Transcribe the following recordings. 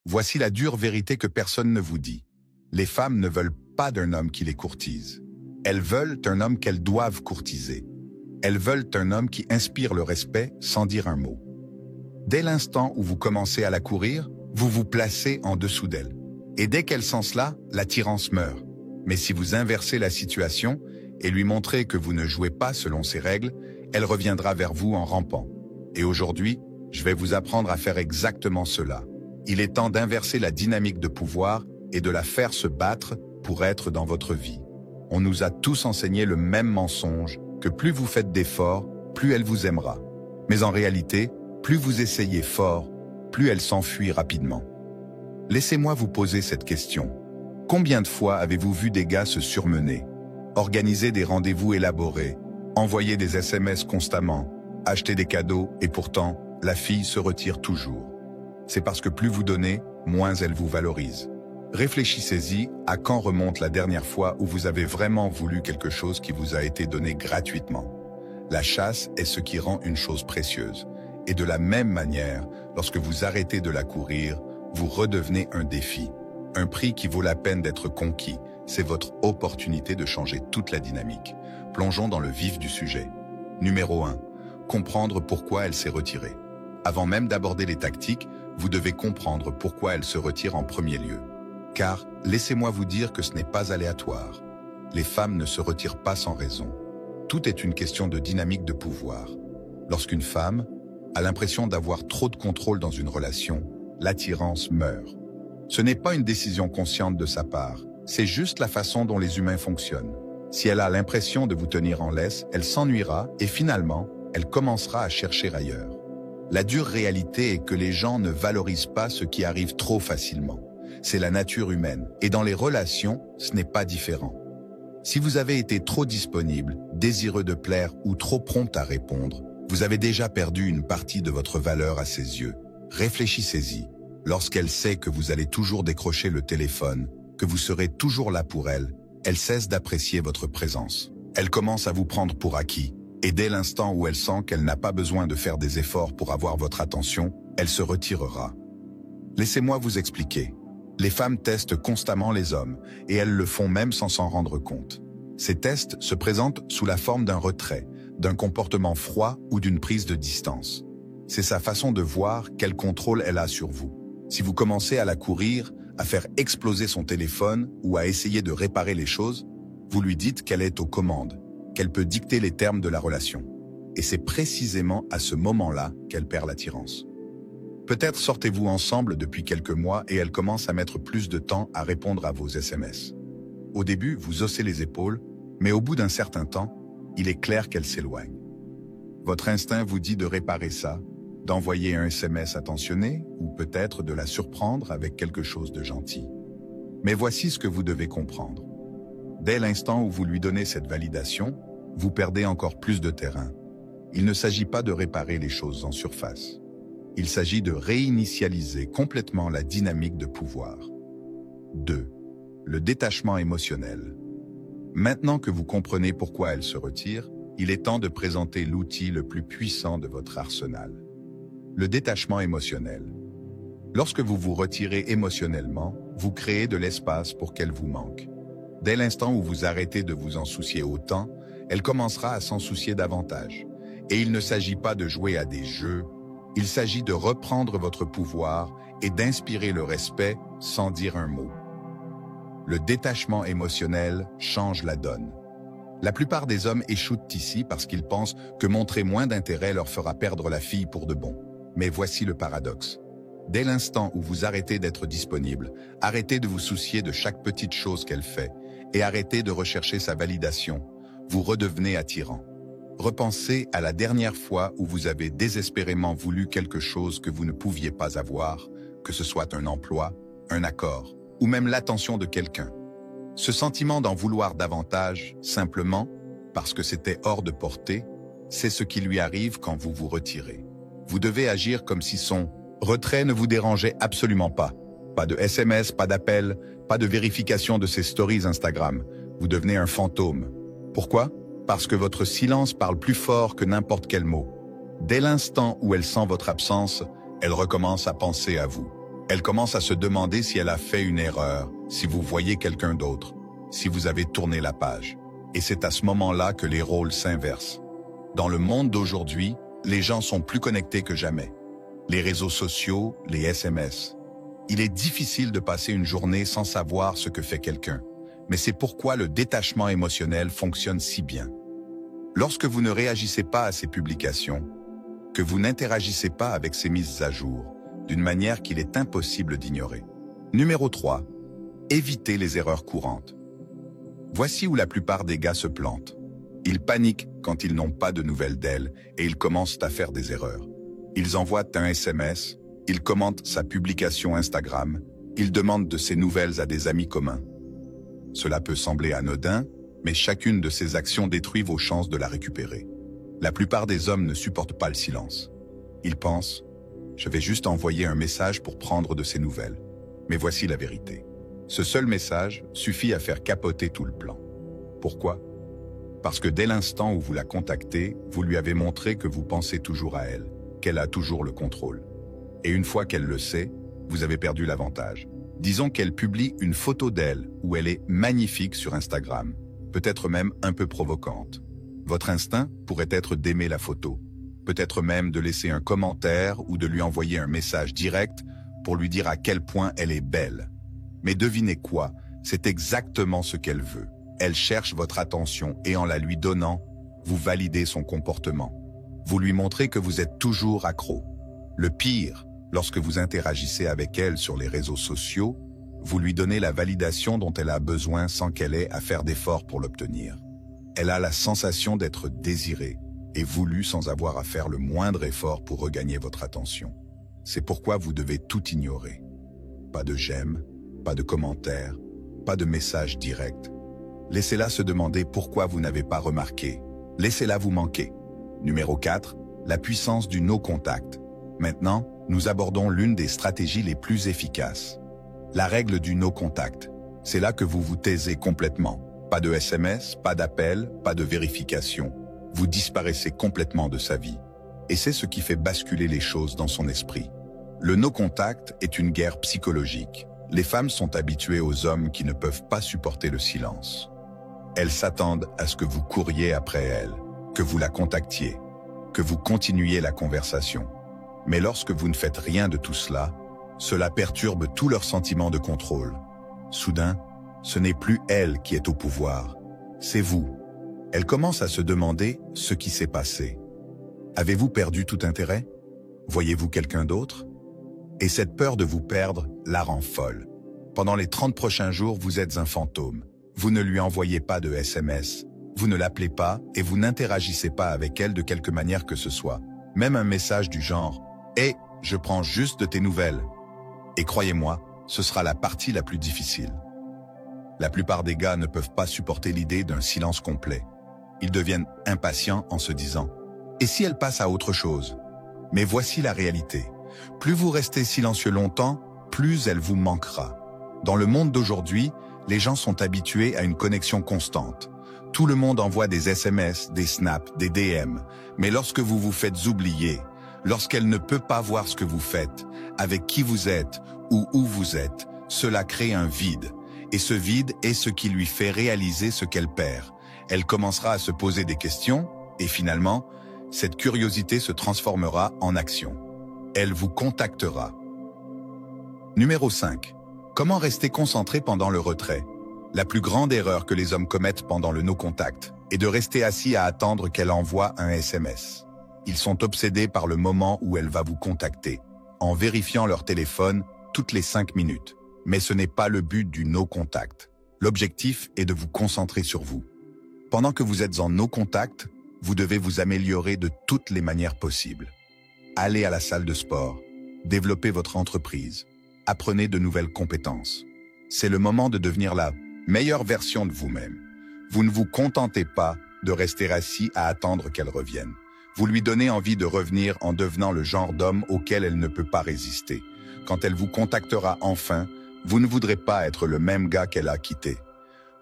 Voici la dure vérité que personne ne vous dit. Les femmes ne veulent pas d'un homme qui les courtise. Elles veulent un homme qu'elles doivent courtiser. Elles veulent un homme qui inspire le respect sans dire un mot. Dès l'instant où vous commencez à la courir, vous vous placez en dessous d'elle. Et dès qu'elle sent cela, l'attirance meurt. Mais si vous inversez la situation et lui montrez que vous ne jouez pas selon ses règles, elle reviendra vers vous en rampant. Et aujourd'hui, je vais vous apprendre à faire exactement cela. Il est temps d'inverser la dynamique de pouvoir et de la faire se battre pour être dans votre vie. On nous a tous enseigné le même mensonge, que plus vous faites d'efforts, plus elle vous aimera. Mais en réalité, plus vous essayez fort, plus elle s'enfuit rapidement. Laissez-moi vous poser cette question. Combien de fois avez-vous vu des gars se surmener, organiser des rendez-vous élaborés, envoyer des SMS constamment, acheter des cadeaux et pourtant, la fille se retire toujours? C'est parce que plus vous donnez, moins elle vous valorise. Réfléchissez-y à quand remonte la dernière fois où vous avez vraiment voulu quelque chose qui vous a été donné gratuitement. La chasse est ce qui rend une chose précieuse. Et de la même manière, lorsque vous arrêtez de la courir, vous redevenez un défi. Un prix qui vaut la peine d'être conquis. C'est votre opportunité de changer toute la dynamique. Plongeons dans le vif du sujet. Numéro 1. Comprendre pourquoi elle s'est retirée. Avant même d'aborder les tactiques, vous devez comprendre pourquoi elle se retire en premier lieu. Car, laissez-moi vous dire que ce n'est pas aléatoire. Les femmes ne se retirent pas sans raison. Tout est une question de dynamique de pouvoir. Lorsqu'une femme a l'impression d'avoir trop de contrôle dans une relation, l'attirance meurt. Ce n'est pas une décision consciente de sa part, c'est juste la façon dont les humains fonctionnent. Si elle a l'impression de vous tenir en laisse, elle s'ennuiera et finalement, elle commencera à chercher ailleurs. La dure réalité est que les gens ne valorisent pas ce qui arrive trop facilement. C'est la nature humaine. Et dans les relations, ce n'est pas différent. Si vous avez été trop disponible, désireux de plaire ou trop prompt à répondre, vous avez déjà perdu une partie de votre valeur à ses yeux. Réfléchissez-y. Lorsqu'elle sait que vous allez toujours décrocher le téléphone, que vous serez toujours là pour elle, elle cesse d'apprécier votre présence. Elle commence à vous prendre pour acquis. Et dès l'instant où elle sent qu'elle n'a pas besoin de faire des efforts pour avoir votre attention, elle se retirera. Laissez-moi vous expliquer. Les femmes testent constamment les hommes, et elles le font même sans s'en rendre compte. Ces tests se présentent sous la forme d'un retrait, d'un comportement froid ou d'une prise de distance. C'est sa façon de voir quel contrôle elle a sur vous. Si vous commencez à la courir, à faire exploser son téléphone ou à essayer de réparer les choses, vous lui dites qu'elle est aux commandes, qu'elle peut dicter les termes de la relation. Et c'est précisément à ce moment-là qu'elle perd l'attirance. Peut-être sortez-vous ensemble depuis quelques mois et elle commence à mettre plus de temps à répondre à vos SMS. Au début, vous haussez les épaules, mais au bout d'un certain temps, il est clair qu'elle s'éloigne. Votre instinct vous dit de réparer ça, d'envoyer un SMS attentionné ou peut-être de la surprendre avec quelque chose de gentil. Mais voici ce que vous devez comprendre. Dès l'instant où vous lui donnez cette validation, vous perdez encore plus de terrain. Il ne s'agit pas de réparer les choses en surface. Il s'agit de réinitialiser complètement la dynamique de pouvoir. 2. Le détachement émotionnel. Maintenant que vous comprenez pourquoi elle se retire, il est temps de présenter l'outil le plus puissant de votre arsenal. Le détachement émotionnel. Lorsque vous vous retirez émotionnellement, vous créez de l'espace pour qu'elle vous manque. Dès l'instant où vous arrêtez de vous en soucier autant, elle commencera à s'en soucier davantage. Et il ne s'agit pas de jouer à des jeux, il s'agit de reprendre votre pouvoir et d'inspirer le respect sans dire un mot. Le détachement émotionnel change la donne. La plupart des hommes échouent ici parce qu'ils pensent que montrer moins d'intérêt leur fera perdre la fille pour de bon. Mais voici le paradoxe. Dès l'instant où vous arrêtez d'être disponible, arrêtez de vous soucier de chaque petite chose qu'elle fait et arrêtez de rechercher sa validation, vous redevenez attirant. Repensez à la dernière fois où vous avez désespérément voulu quelque chose que vous ne pouviez pas avoir, que ce soit un emploi, un accord, ou même l'attention de quelqu'un. Ce sentiment d'en vouloir davantage, simplement, parce que c'était hors de portée, c'est ce qui lui arrive quand vous vous retirez. Vous devez agir comme si son retrait ne vous dérangeait absolument pas. Pas de SMS, pas d'appel, pas de vérification de ses stories Instagram. Vous devenez un fantôme. Pourquoi ? Parce que votre silence parle plus fort que n'importe quel mot. Dès l'instant où elle sent votre absence, elle recommence à penser à vous. Elle commence à se demander si elle a fait une erreur, si vous voyez quelqu'un d'autre, si vous avez tourné la page. Et c'est à ce moment-là que les rôles s'inversent. Dans le monde d'aujourd'hui, les gens sont plus connectés que jamais. Les réseaux sociaux, les SMS. Il est difficile de passer une journée sans savoir ce que fait quelqu'un. Mais c'est pourquoi le détachement émotionnel fonctionne si bien. Lorsque vous ne réagissez pas à ces publications, que vous n'interagissez pas avec ces mises à jour, d'une manière qu'il est impossible d'ignorer. Numéro 3. Évitez les erreurs courantes. Voici où la plupart des gars se plantent. Ils paniquent quand ils n'ont pas de nouvelles d'elle et ils commencent à faire des erreurs. Ils envoient un SMS, ils commentent sa publication Instagram, ils demandent de ses nouvelles à des amis communs. Cela peut sembler anodin, mais chacune de ces actions détruit vos chances de la récupérer. La plupart des hommes ne supportent pas le silence. Ils pensent « Je vais juste envoyer un message pour prendre de ses nouvelles ». Mais voici la vérité. Ce seul message suffit à faire capoter tout le plan. Pourquoi? Parce que dès l'instant où vous la contactez, vous lui avez montré que vous pensez toujours à elle, qu'elle a toujours le contrôle. Et une fois qu'elle le sait, vous avez perdu l'avantage. Disons qu'elle publie une photo d'elle où elle est magnifique sur Instagram, peut-être même un peu provocante. Votre instinct pourrait être d'aimer la photo, peut-être même de laisser un commentaire ou de lui envoyer un message direct pour lui dire à quel point elle est belle. Mais devinez quoi, c'est exactement ce qu'elle veut. Elle cherche votre attention et en la lui donnant, vous validez son comportement. Vous lui montrez que vous êtes toujours accro. Le pire, lorsque vous interagissez avec elle sur les réseaux sociaux, vous lui donnez la validation dont elle a besoin sans qu'elle ait à faire d'efforts pour l'obtenir. Elle a la sensation d'être désirée et voulue sans avoir à faire le moindre effort pour regagner votre attention. C'est pourquoi vous devez tout ignorer. Pas de j'aime, pas de commentaires, pas de messages directs. Laissez-la se demander pourquoi vous n'avez pas remarqué. Laissez-la vous manquer. Numéro 4, la puissance du no-contact. Maintenant, nous abordons l'une des stratégies les plus efficaces. La règle du no-contact. C'est là que vous vous taisez complètement. Pas de SMS, pas d'appel, pas de vérification. Vous disparaissez complètement de sa vie. Et c'est ce qui fait basculer les choses dans son esprit. Le no-contact est une guerre psychologique. Les femmes sont habituées aux hommes qui ne peuvent pas supporter le silence. Elles s'attendent à ce que vous couriez après elle, que vous la contactiez, que vous continuiez la conversation. Mais lorsque vous ne faites rien de tout cela, cela perturbe tout leur sentiment de contrôle. Soudain, ce n'est plus elle qui est au pouvoir, c'est vous. Elle commence à se demander ce qui s'est passé. Avez-vous perdu tout intérêt? Voyez-vous quelqu'un d'autre? Et cette peur de vous perdre la rend folle. Pendant les 30 prochains jours, vous êtes un fantôme. Vous ne lui envoyez pas de SMS, vous ne l'appelez pas et vous n'interagissez pas avec elle de quelque manière que ce soit. Même un message du genre « Hey, je prends juste de tes nouvelles ». Et croyez-moi, ce sera la partie la plus difficile. La plupart des gars ne peuvent pas supporter l'idée d'un silence complet. Ils deviennent impatients en se disant « Et si elle passe à autre chose ?» Mais voici la réalité. Plus vous restez silencieux longtemps, plus elle vous manquera. Dans le monde d'aujourd'hui, les gens sont habitués à une connexion constante. Tout le monde envoie des SMS, des snaps, des DM. Mais lorsque vous vous faites oublier, lorsqu'elle ne peut pas voir ce que vous faites, avec qui vous êtes ou où vous êtes, cela crée un vide. Et ce vide est ce qui lui fait réaliser ce qu'elle perd. Elle commencera à se poser des questions et finalement, cette curiosité se transformera en action. Elle vous contactera. Numéro 5. Comment rester concentré pendant le retrait? La plus grande erreur que les hommes commettent pendant le no-contact est de rester assis à attendre qu'elle envoie un SMS. Ils sont obsédés par le moment où elle va vous contacter, en vérifiant leur téléphone toutes les 5 minutes. Mais ce n'est pas le but du no-contact. L'objectif est de vous concentrer sur vous. Pendant que vous êtes en no-contact, vous devez vous améliorer de toutes les manières possibles. Allez à la salle de sport, développez votre entreprise, apprenez de nouvelles compétences. C'est le moment de devenir la meilleure version de vous-même. Vous ne vous contentez pas de rester assis à attendre qu'elle revienne. Vous lui donnez envie de revenir en devenant le genre d'homme auquel elle ne peut pas résister. Quand elle vous contactera enfin, vous ne voudrez pas être le même gars qu'elle a quitté.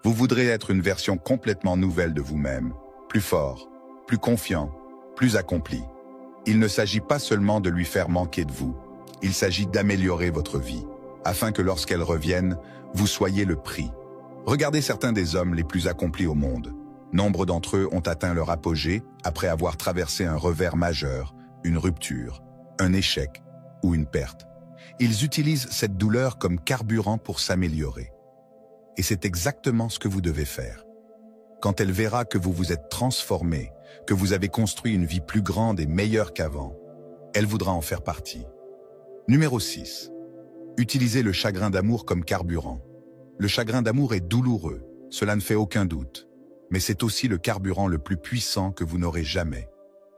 Vous voudrez être une version complètement nouvelle de vous-même, plus fort, plus confiant, plus accompli. Il ne s'agit pas seulement de lui faire manquer de vous, Il s'agit d'améliorer votre vie, afin que lorsqu'elle revienne, vous soyez le prix. Regardez certains des hommes les plus accomplis au monde. Nombre d'entre eux ont atteint leur apogée après avoir traversé un revers majeur, une rupture, un échec ou une perte. Ils utilisent cette douleur comme carburant pour s'améliorer. Et c'est exactement ce que vous devez faire. Quand elle verra que vous vous êtes transformé, que vous avez construit une vie plus grande et meilleure qu'avant, elle voudra en faire partie. Numéro 6. Utilisez le chagrin d'amour comme carburant. Le chagrin d'amour est douloureux, cela ne fait aucun doute. Mais c'est aussi le carburant le plus puissant que vous n'aurez jamais.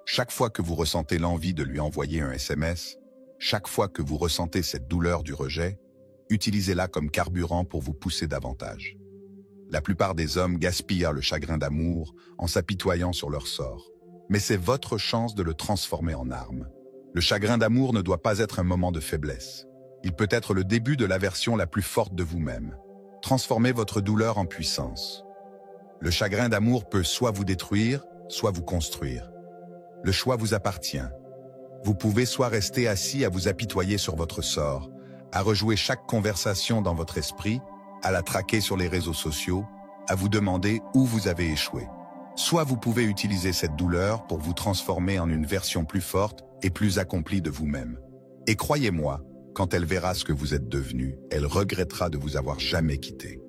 Chaque fois que vous ressentez l'envie de lui envoyer un SMS, chaque fois que vous ressentez cette douleur du rejet, utilisez-la comme carburant pour vous pousser davantage. La plupart des hommes gaspillent le chagrin d'amour en s'apitoyant sur leur sort. Mais c'est votre chance de le transformer en arme. Le chagrin d'amour ne doit pas être un moment de faiblesse. Il peut être le début de la version la plus forte de vous-même. Transformez votre douleur en puissance. Le chagrin d'amour peut soit vous détruire, soit vous construire. Le choix vous appartient. Vous pouvez soit rester assis à vous apitoyer sur votre sort, à rejouer chaque conversation dans votre esprit, à la traquer sur les réseaux sociaux, à vous demander où vous avez échoué. Soit vous pouvez utiliser cette douleur pour vous transformer en une version plus forte et plus accomplie de vous-même. Et croyez-moi, quand elle verra ce que vous êtes devenu, elle regrettera de vous avoir jamais quitté.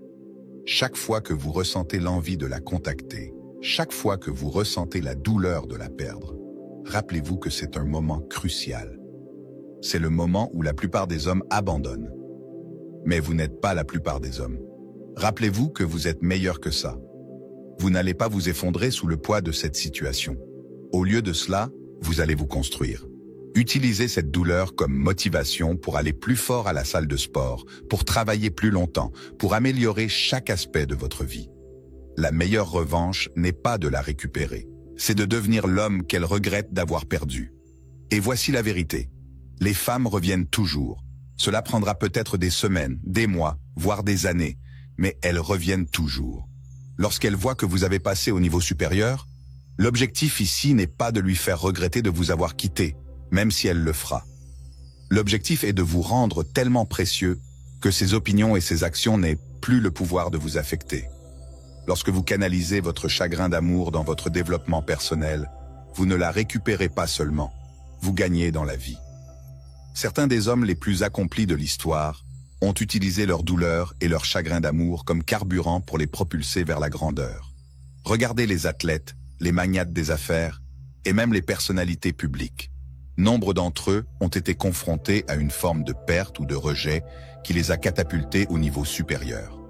Chaque fois que vous ressentez l'envie de la contacter, chaque fois que vous ressentez la douleur de la perdre, rappelez-vous que c'est un moment crucial. C'est le moment où la plupart des hommes abandonnent. Mais vous n'êtes pas la plupart des hommes. Rappelez-vous que vous êtes meilleur que ça. Vous n'allez pas vous effondrer sous le poids de cette situation. Au lieu de cela, vous allez vous construire. Utilisez cette douleur comme motivation pour aller plus fort à la salle de sport, pour travailler plus longtemps, pour améliorer chaque aspect de votre vie. La meilleure revanche n'est pas de la récupérer, c'est de devenir l'homme qu'elle regrette d'avoir perdu. Et voici la vérité. Les femmes reviennent toujours. Cela prendra peut-être des semaines, des mois, voire des années, mais elles reviennent toujours. Lorsqu'elles voient que vous avez passé au niveau supérieur, l'objectif ici n'est pas de lui faire regretter de vous avoir quitté, même si elle le fera. L'objectif est de vous rendre tellement précieux que ses opinions et ses actions n'aient plus le pouvoir de vous affecter. Lorsque vous canalisez votre chagrin d'amour dans votre développement personnel, vous ne la récupérez pas seulement, vous gagnez dans la vie. Certains des hommes les plus accomplis de l'histoire ont utilisé leur douleur et leur chagrin d'amour comme carburant pour les propulser vers la grandeur. Regardez les athlètes, les magnates des affaires et même les personnalités publiques. Nombre d'entre eux ont été confrontés à une forme de perte ou de rejet qui les a catapultés au niveau supérieur.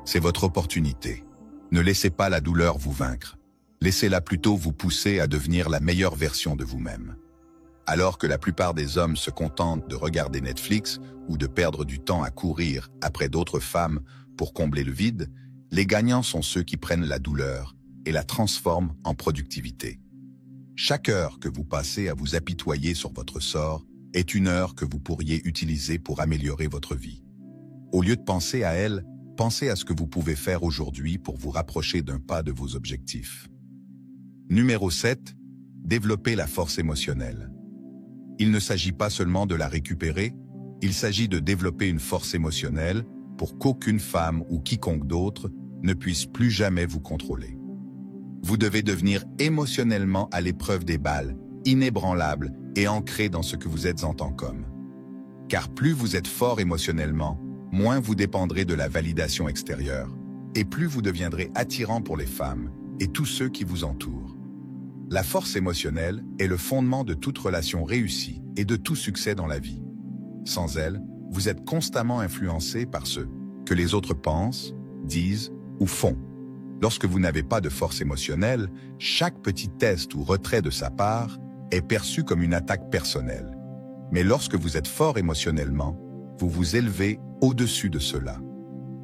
C'est votre opportunité. Ne laissez pas la douleur vous vaincre. Laissez-la plutôt vous pousser à devenir la meilleure version de vous-même. Alors que la plupart des hommes se contentent de regarder Netflix ou de perdre du temps à courir après d'autres femmes pour combler le vide, les gagnants sont ceux qui prennent la douleur et la transforment en productivité. Chaque heure que vous passez à vous apitoyer sur votre sort est une heure que vous pourriez utiliser pour améliorer votre vie. Au lieu de penser à elle, pensez à ce que vous pouvez faire aujourd'hui pour vous rapprocher d'un pas de vos objectifs. Numéro 7. Développer la force émotionnelle. Il ne s'agit pas seulement de la récupérer, il s'agit de développer une force émotionnelle pour qu'aucune femme ou quiconque d'autre ne puisse plus jamais vous contrôler. Vous devez devenir émotionnellement à l'épreuve des balles, inébranlable et ancré dans ce que vous êtes en tant qu'homme. Car plus vous êtes fort émotionnellement, moins vous dépendrez de la validation extérieure, et plus vous deviendrez attirant pour les femmes et tous ceux qui vous entourent. La force émotionnelle est le fondement de toute relation réussie et de tout succès dans la vie. Sans elle, vous êtes constamment influencé par ce que les autres pensent, disent ou font. Lorsque vous n'avez pas de force émotionnelle, chaque petit test ou retrait de sa part est perçu comme une attaque personnelle. Mais lorsque vous êtes fort émotionnellement, vous vous élevez au-dessus de cela.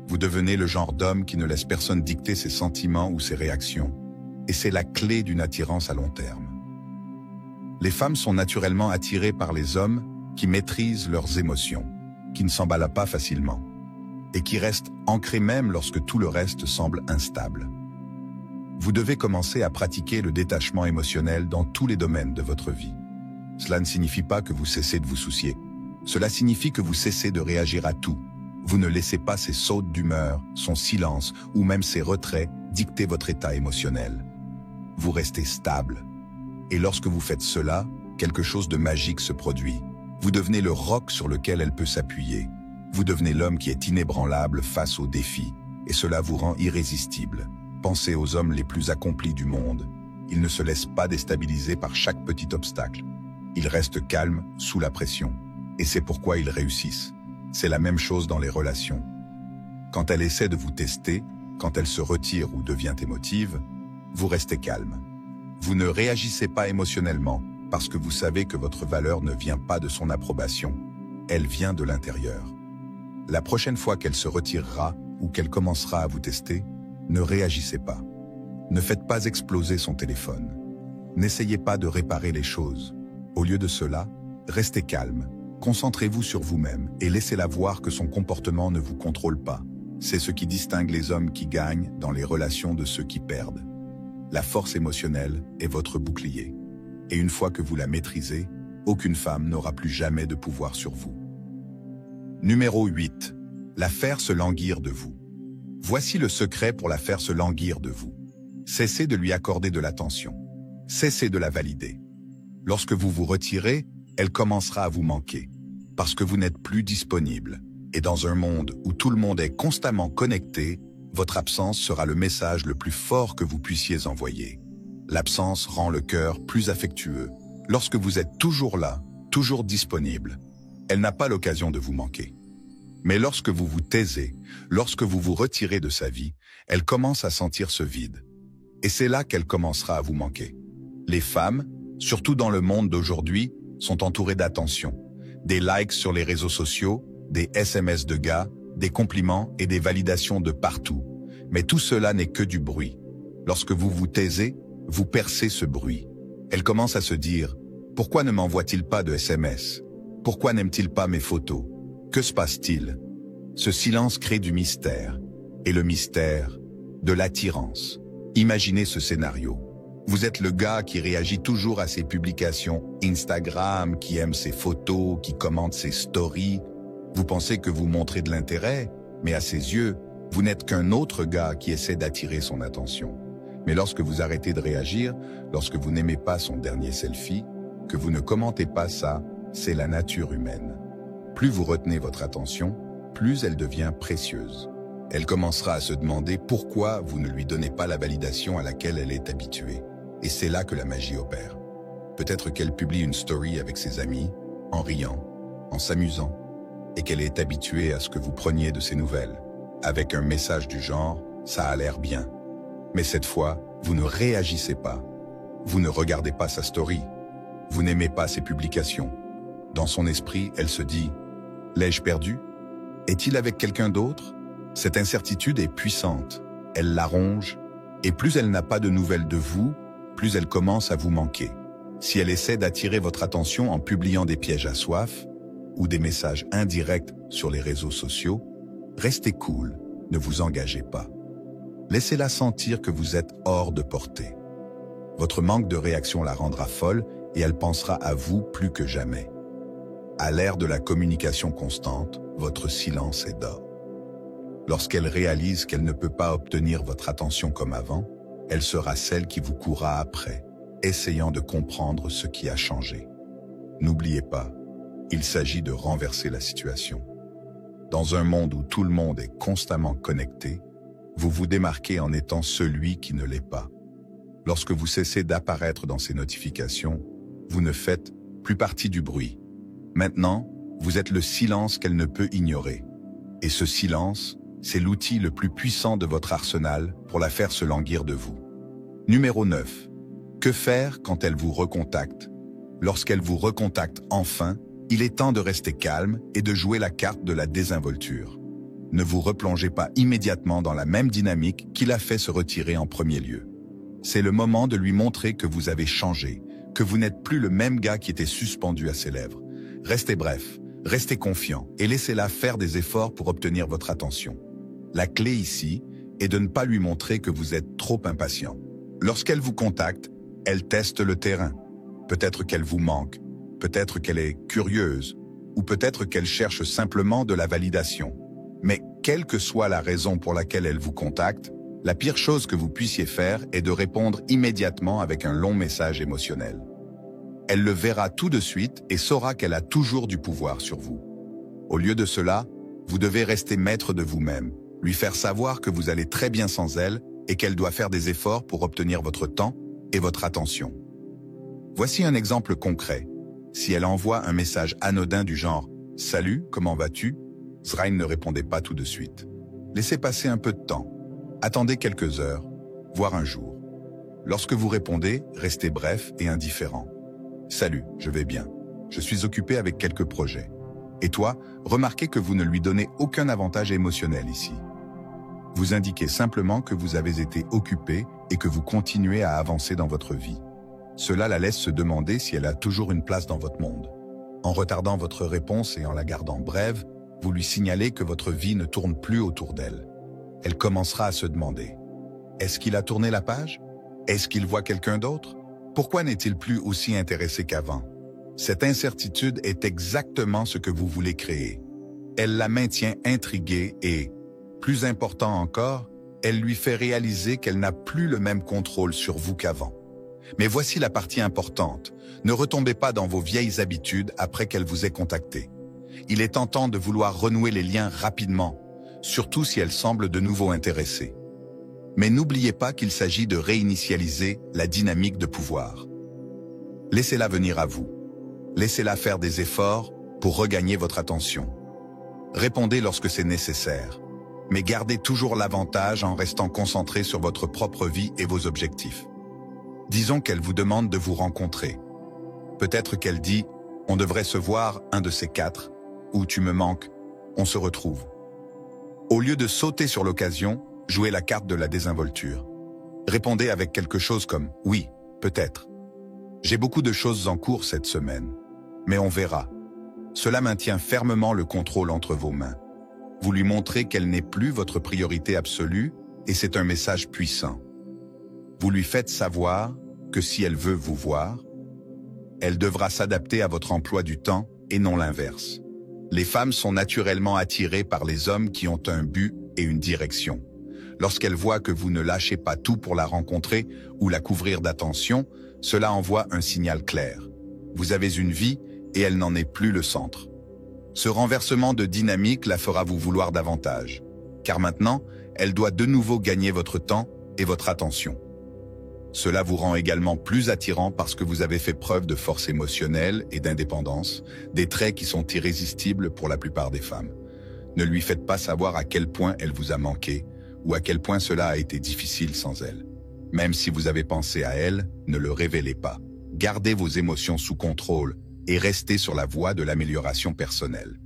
Vous devenez le genre d'homme qui ne laisse personne dicter ses sentiments ou ses réactions. Et c'est la clé d'une attirance à long terme. Les femmes sont naturellement attirées par les hommes qui maîtrisent leurs émotions, qui ne s'emballent pas facilement, et qui restent ancrés même lorsque tout le reste semble instable. Vous devez commencer à pratiquer le détachement émotionnel dans tous les domaines de votre vie. Cela ne signifie pas que vous cessez de vous soucier. Cela signifie que vous cessez de réagir à tout. Vous ne laissez pas ses sautes d'humeur, son silence ou même ses retraits dicter votre état émotionnel. Vous restez stable. Et lorsque vous faites cela, quelque chose de magique se produit. Vous devenez le roc sur lequel elle peut s'appuyer. Vous devenez l'homme qui est inébranlable face aux défis, et cela vous rend irrésistible. Pensez aux hommes les plus accomplis du monde. Ils ne se laissent pas déstabiliser par chaque petit obstacle. Ils restent calmes sous la pression. Et c'est pourquoi ils réussissent. C'est la même chose dans les relations. Quand elle essaie de vous tester, quand elle se retire ou devient émotive, vous restez calme. Vous ne réagissez pas émotionnellement parce que vous savez que votre valeur ne vient pas de son approbation, elle vient de l'intérieur. La prochaine fois qu'elle se retirera ou qu'elle commencera à vous tester, ne réagissez pas. Ne faites pas exploser son téléphone. N'essayez pas de réparer les choses. Au lieu de cela, restez calme. Concentrez-vous sur vous-même et laissez-la voir que son comportement ne vous contrôle pas. C'est ce qui distingue les hommes qui gagnent dans les relations de ceux qui perdent. La force émotionnelle est votre bouclier. Et une fois que vous la maîtrisez, aucune femme n'aura plus jamais de pouvoir sur vous. Numéro 8. La faire se languir de vous. Voici le secret pour la faire se languir de vous. Cessez de lui accorder de l'attention. Cessez de la valider. Lorsque vous vous retirez, elle commencera à vous manquer, parce que vous n'êtes plus disponible. Et dans un monde où tout le monde est constamment connecté, votre absence sera le message le plus fort que vous puissiez envoyer. L'absence rend le cœur plus affectueux. Lorsque vous êtes toujours là, toujours disponible, elle n'a pas l'occasion de vous manquer. Mais lorsque vous vous taisez, lorsque vous vous retirez de sa vie, elle commence à sentir ce vide. Et c'est là qu'elle commencera à vous manquer. Les femmes, surtout dans le monde d'aujourd'hui, sont entourées d'attention. Des likes sur les réseaux sociaux, des SMS de gars, des compliments et des validations de partout. Mais tout cela n'est que du bruit. Lorsque vous vous taisez, vous percez ce bruit. Elle commence à se dire « Pourquoi ne m'envoie-t-il pas de SMS? Pourquoi n'aime-t-il pas mes photos? Que se passe-t-il » Ce silence crée du mystère. Et le mystère, de l'attirance. Imaginez ce scénario. Vous êtes le gars qui réagit toujours à ses publications Instagram, qui aime ses photos, qui commente ses stories. Vous pensez que vous montrez de l'intérêt, mais à ses yeux, vous n'êtes qu'un autre gars qui essaie d'attirer son attention. Mais lorsque vous arrêtez de réagir, lorsque vous n'aimez pas son dernier selfie, que vous ne commentez pas ça, c'est la nature humaine. Plus vous retenez votre attention, plus elle devient précieuse. Elle commencera à se demander pourquoi vous ne lui donnez pas la validation à laquelle elle est habituée. Et c'est là que la magie opère. Peut-être qu'elle publie une story avec ses amis, en riant, en s'amusant, et qu'elle est habituée à ce que vous preniez de ses nouvelles. Avec un message du genre « ça a l'air bien ». Mais cette fois, vous ne réagissez pas. Vous ne regardez pas sa story. Vous n'aimez pas ses publications. Dans son esprit, elle se dit « l'ai-je perdu? Est-il avec quelqu'un d'autre ?» Cette incertitude est puissante. Elle la ronge, et plus elle n'a pas de nouvelles de vous, plus elle commence à vous manquer. Si elle essaie d'attirer votre attention en publiant des pièges à soif ou des messages indirects sur les réseaux sociaux, restez cool, ne vous engagez pas. Laissez-la sentir que vous êtes hors de portée. Votre manque de réaction la rendra folle et elle pensera à vous plus que jamais. À l'ère de la communication constante, votre silence est d'or. Lorsqu'elle réalise qu'elle ne peut pas obtenir votre attention comme avant, elle sera celle qui vous courra après, essayant de comprendre ce qui a changé. N'oubliez pas, il s'agit de renverser la situation. Dans un monde où tout le monde est constamment connecté, vous vous démarquez en étant celui qui ne l'est pas. Lorsque vous cessez d'apparaître dans ces notifications, vous ne faites plus partie du bruit. Maintenant, vous êtes le silence qu'elle ne peut ignorer. Et ce silence, c'est l'outil le plus puissant de votre arsenal pour la faire se languir de vous. Numéro 9. Que faire quand elle vous recontacte? Lorsqu'elle vous recontacte enfin, il est temps de rester calme et de jouer la carte de la désinvolture. Ne vous replongez pas immédiatement dans la même dynamique qui l'a fait se retirer en premier lieu. C'est le moment de lui montrer que vous avez changé, que vous n'êtes plus le même gars qui était suspendu à ses lèvres. Restez bref, restez confiant et laissez-la faire des efforts pour obtenir votre attention. La clé ici est de ne pas lui montrer que vous êtes trop impatient. Lorsqu'elle vous contacte, elle teste le terrain. Peut-être qu'elle vous manque, peut-être qu'elle est curieuse, ou peut-être qu'elle cherche simplement de la validation. Mais quelle que soit la raison pour laquelle elle vous contacte, la pire chose que vous puissiez faire est de répondre immédiatement avec un long message émotionnel. Elle le verra tout de suite et saura qu'elle a toujours du pouvoir sur vous. Au lieu de cela, vous devez rester maître de vous-même, lui faire savoir que vous allez très bien sans elle et qu'elle doit faire des efforts pour obtenir votre temps et votre attention. Voici un exemple concret. Si elle envoie un message anodin du genre « Salut, comment vas-tu ?» Zrain ne répondait pas tout de suite. Laissez passer un peu de temps. Attendez quelques heures, voire un jour. Lorsque vous répondez, restez bref et indifférent. « Salut, je vais bien. Je suis occupé avec quelques projets. » Et toi, remarquez que vous ne lui donnez aucun avantage émotionnel ici. Vous indiquez simplement que vous avez été occupé et que vous continuez à avancer dans votre vie. Cela la laisse se demander si elle a toujours une place dans votre monde. En retardant votre réponse et en la gardant brève, vous lui signalez que votre vie ne tourne plus autour d'elle. Elle commencera à se demander « Est-ce qu'il a tourné la page? Est-ce qu'il voit quelqu'un d'autre? Pourquoi n'est-il plus aussi intéressé qu'avant ?» Cette incertitude est exactement ce que vous voulez créer. Elle la maintient intriguée et, plus important encore, elle lui fait réaliser qu'elle n'a plus le même contrôle sur vous qu'avant. Mais voici la partie importante. Ne retombez pas dans vos vieilles habitudes après qu'elle vous ait contacté. Il est tentant de vouloir renouer les liens rapidement, surtout si elle semble de nouveau intéressée. Mais n'oubliez pas qu'il s'agit de réinitialiser la dynamique de pouvoir. Laissez-la venir à vous. Laissez-la faire des efforts pour regagner votre attention. Répondez lorsque c'est nécessaire, mais gardez toujours l'avantage en restant concentré sur votre propre vie et vos objectifs. Disons qu'elle vous demande de vous rencontrer. Peut-être qu'elle dit « On devrait se voir un de ces quatre » ou « Tu me manques, on se retrouve ». Au lieu de sauter sur l'occasion, jouez la carte de la désinvolture. Répondez avec quelque chose comme « Oui, peut-être. J'ai beaucoup de choses en cours cette semaine, mais on verra ». Cela maintient fermement le contrôle entre vos mains. Vous lui montrez qu'elle n'est plus votre priorité absolue et c'est un message puissant. Vous lui faites savoir que si elle veut vous voir, elle devra s'adapter à votre emploi du temps et non l'inverse. Les femmes sont naturellement attirées par les hommes qui ont un but et une direction. Lorsqu'elles voient que vous ne lâchez pas tout pour la rencontrer ou la couvrir d'attention, cela envoie un signal clair. Vous avez une vie et elle n'en est plus le centre. Ce renversement de dynamique la fera vous vouloir davantage, car maintenant, elle doit de nouveau gagner votre temps et votre attention. Cela vous rend également plus attirant parce que vous avez fait preuve de force émotionnelle et d'indépendance, des traits qui sont irrésistibles pour la plupart des femmes. Ne lui faites pas savoir à quel point elle vous a manqué ou à quel point cela a été difficile sans elle. Même si vous avez pensé à elle, ne le révélez pas. Gardez vos émotions sous contrôle et restez sur la voie de l'amélioration personnelle.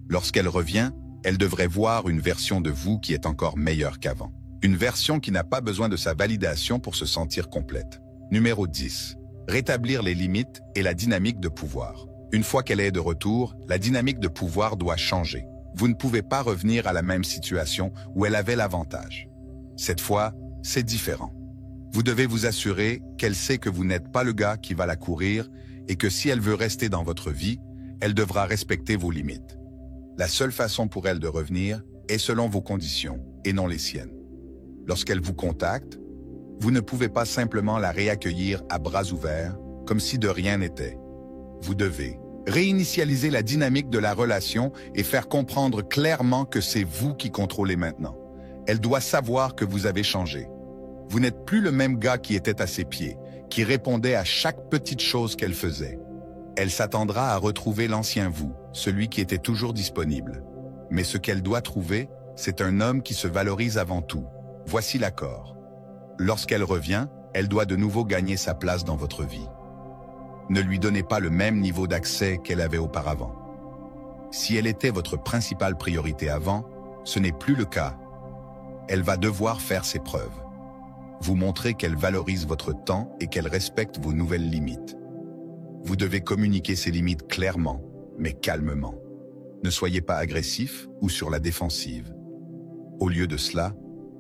Lorsqu'elle revient, elle devrait voir une version de vous qui est encore meilleure qu'avant. Une version qui n'a pas besoin de sa validation pour se sentir complète. Numéro 10. Rétablir les limites et la dynamique de pouvoir. Une fois qu'elle est de retour, la dynamique de pouvoir doit changer. Vous ne pouvez pas revenir à la même situation où elle avait l'avantage. Cette fois, c'est différent. Vous devez vous assurer qu'elle sait que vous n'êtes pas le gars qui va la courir et que si elle veut rester dans votre vie, elle devra respecter vos limites. La seule façon pour elle de revenir est selon vos conditions et non les siennes. Lorsqu'elle vous contacte, vous ne pouvez pas simplement la réaccueillir à bras ouverts, comme si de rien n'était. Vous devez réinitialiser la dynamique de la relation et faire comprendre clairement que c'est vous qui contrôlez maintenant. Elle doit savoir que vous avez changé. Vous n'êtes plus le même gars qui était à ses pieds, qui répondait à chaque petite chose qu'elle faisait. Elle s'attendra à retrouver l'ancien vous, celui qui était toujours disponible. Mais ce qu'elle doit trouver, c'est un homme qui se valorise avant tout. Voici l'accord. Lorsqu'elle revient, elle doit de nouveau gagner sa place dans votre vie. Ne lui donnez pas le même niveau d'accès qu'elle avait auparavant. Si elle était votre principale priorité avant, ce n'est plus le cas. Elle va devoir faire ses preuves. Vous montrez qu'elle valorise votre temps et qu'elle respecte vos nouvelles limites. Vous devez communiquer ces limites clairement, mais calmement. Ne soyez pas agressif ou sur la défensive. Au lieu de cela,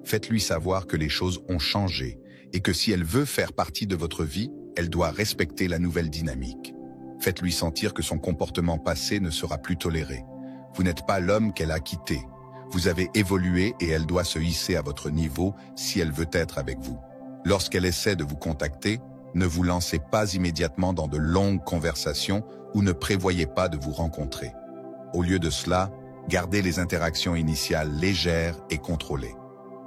faites-lui savoir que les choses ont changé et que si elle veut faire partie de votre vie, elle doit respecter la nouvelle dynamique. Faites-lui sentir que son comportement passé ne sera plus toléré. Vous n'êtes pas l'homme qu'elle a quitté. Vous avez évolué et elle doit se hisser à votre niveau si elle veut être avec vous. Lorsqu'elle essaie de vous contacter, ne vous lancez pas immédiatement dans de longues conversations ou ne prévoyez pas de vous rencontrer. Au lieu de cela, gardez les interactions initiales légères et contrôlées.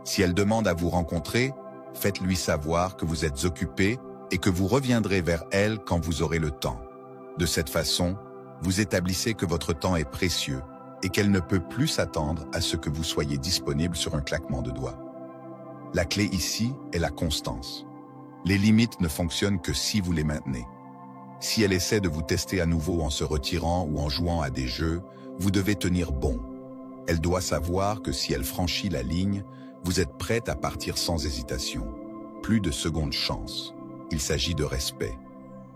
Si elle demande à vous rencontrer, faites-lui savoir que vous êtes occupé et que vous reviendrez vers elle quand vous aurez le temps. De cette façon, vous établissez que votre temps est précieux et qu'elle ne peut plus s'attendre à ce que vous soyez disponible sur un claquement de doigts. La clé ici est la constance. Les limites ne fonctionnent que si vous les maintenez. Si elle essaie de vous tester à nouveau en se retirant ou en jouant à des jeux, vous devez tenir bon. Elle doit savoir que si elle franchit la ligne, vous êtes prête à partir sans hésitation. Plus de seconde chance. Il s'agit de respect.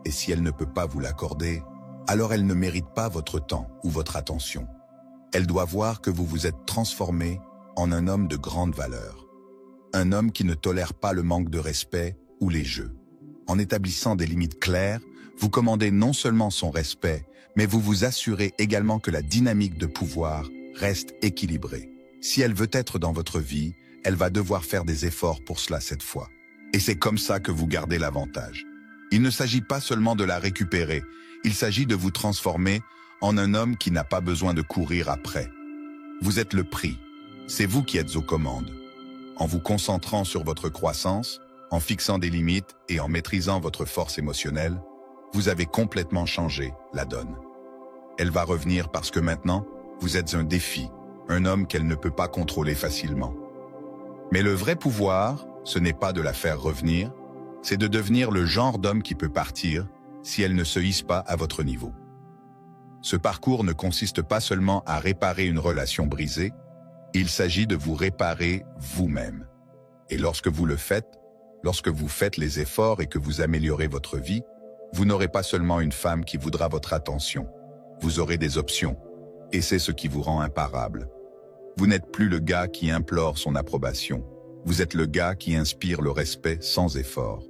Et si elle ne peut pas vous l'accorder, alors elle ne mérite pas votre temps ou votre attention. Elle doit voir que vous vous êtes transformé en un homme de grande valeur. Un homme qui ne tolère pas le manque de respect ou les jeux. En établissant des limites claires, vous commandez non seulement son respect, mais vous vous assurez également que la dynamique de pouvoir reste équilibrée. Si elle veut être dans votre vie, elle va devoir faire des efforts pour cela cette fois. Et c'est comme ça que vous gardez l'avantage. Il ne s'agit pas seulement de la récupérer, il s'agit de vous transformer en un homme qui n'a pas besoin de courir après. Vous êtes le prix, c'est vous qui êtes aux commandes. En vous concentrant sur votre croissance, en fixant des limites et en maîtrisant votre force émotionnelle, vous avez complètement changé la donne. Elle va revenir parce que maintenant, vous êtes un défi, un homme qu'elle ne peut pas contrôler facilement. Mais le vrai pouvoir, ce n'est pas de la faire revenir, c'est de devenir le genre d'homme qui peut partir si elle ne se hisse pas à votre niveau. Ce parcours ne consiste pas seulement à réparer une relation brisée, il s'agit de vous réparer vous-même. Et lorsque vous le faites, lorsque vous faites les efforts et que vous améliorez votre vie, vous n'aurez pas seulement une femme qui voudra votre attention, vous aurez des options, et c'est ce qui vous rend imparable. Vous n'êtes plus le gars qui implore son approbation, vous êtes le gars qui inspire le respect sans effort.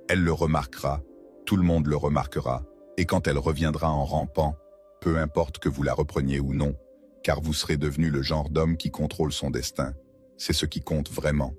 Elle le remarquera, tout le monde le remarquera, et quand elle reviendra en rampant, peu importe que vous la repreniez ou non, car vous serez devenu le genre d'homme qui contrôle son destin. C'est ce qui compte vraiment.